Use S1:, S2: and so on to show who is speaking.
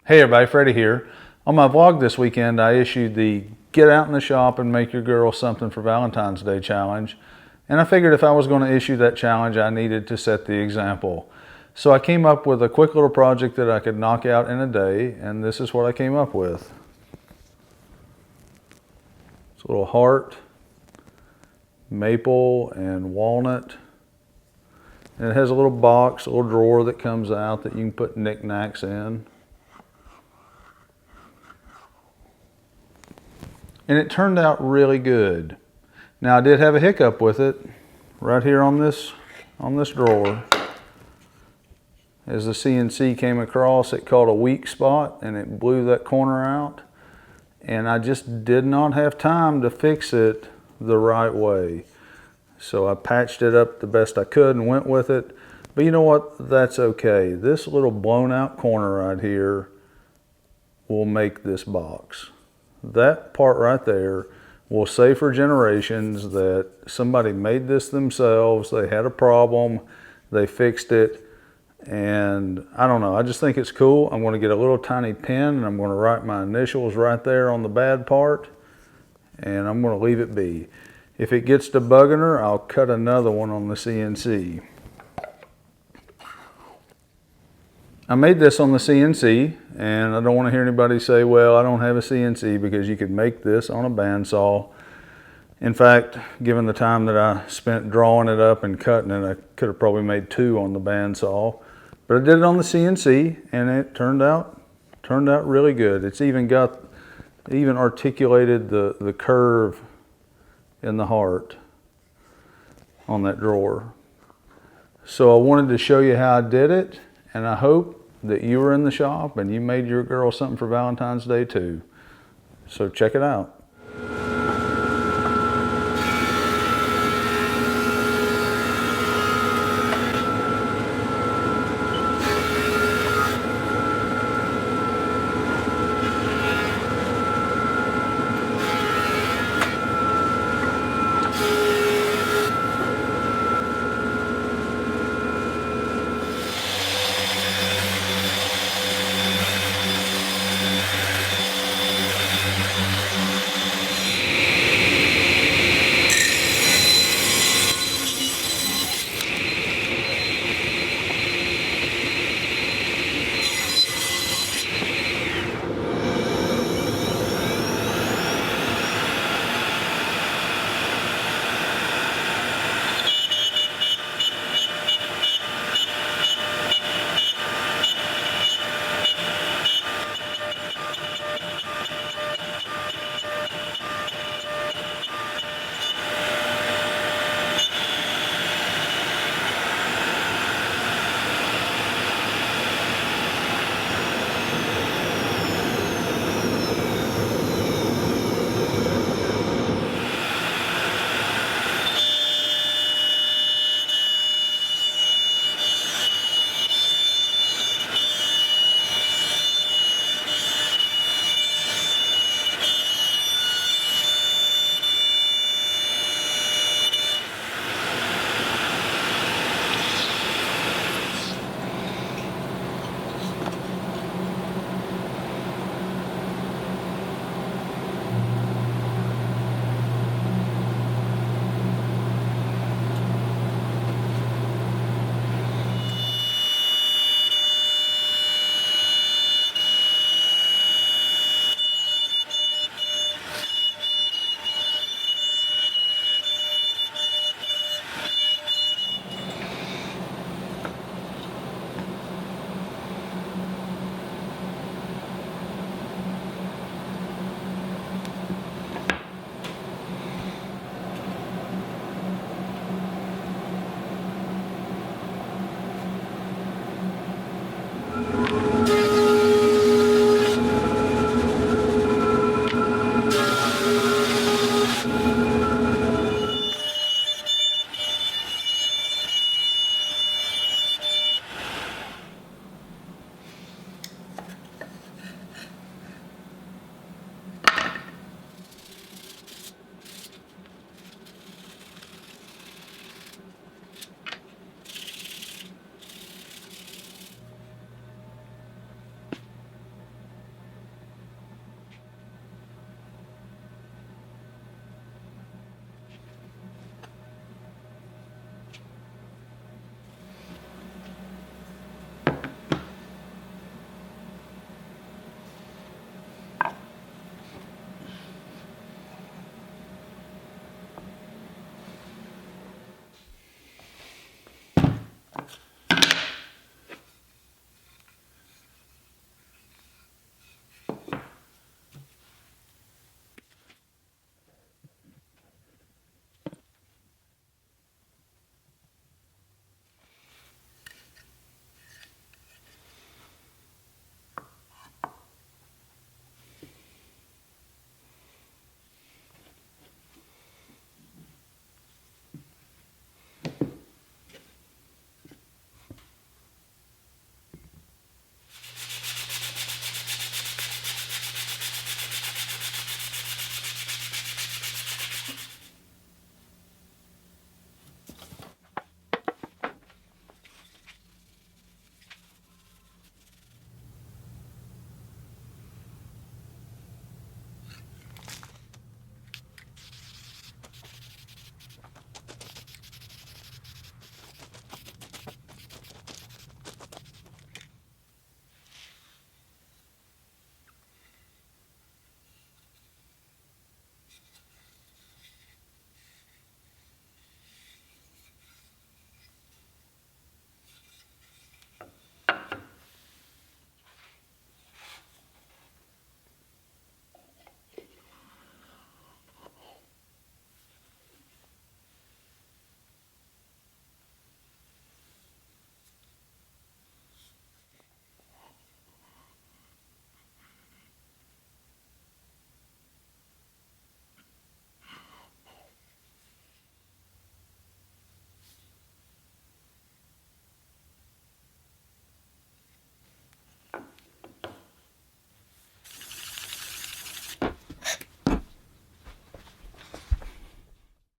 S1: Hey everybody, Freddie here. On my vlog this weekend, I issued the Get Out in the Shop and Make Your Girl Something for Valentine's Day challenge. And I figured if I was going to issue that challenge, I needed to set the example. So I came up with a quick little project that I could knock out in a day, and this is what I came up with. It's a little heart, maple and walnut. And it has a little box, a little drawer that comes out that you can put knickknacks in. And it turned out really good. Now I did have a hiccup with it right here on this drawer. As the CNC came across, it caught a weak spot and it blew that corner out. And I just did not have time to fix it the right way. So I patched it up the best I could and went with it. But you know what? That's okay. This little blown out corner right here will make this box. That part right there will say for generations that somebody made this themselves, they had a problem, they fixed it, and I don't know, I just think it's cool. I'm going to get a little tiny pen and I'm going to write my initials right there on the bad part, and I'm going to leave it be. If it gets to bugging her, I'll cut another one on the CNC. I made this on the CNC, and I don't want to hear anybody say, well, I don't have a CNC, because you could make this on a bandsaw. In fact, given the time that I spent drawing it up and cutting it, I could have probably made two on the bandsaw. But I did it on the CNC, and it turned out really good. It's even articulated the curve in the heart on that drawer. So I wanted to show you how I did it, and I hope that you were in the shop and you made your girl something for Valentine's Day too. So check it out.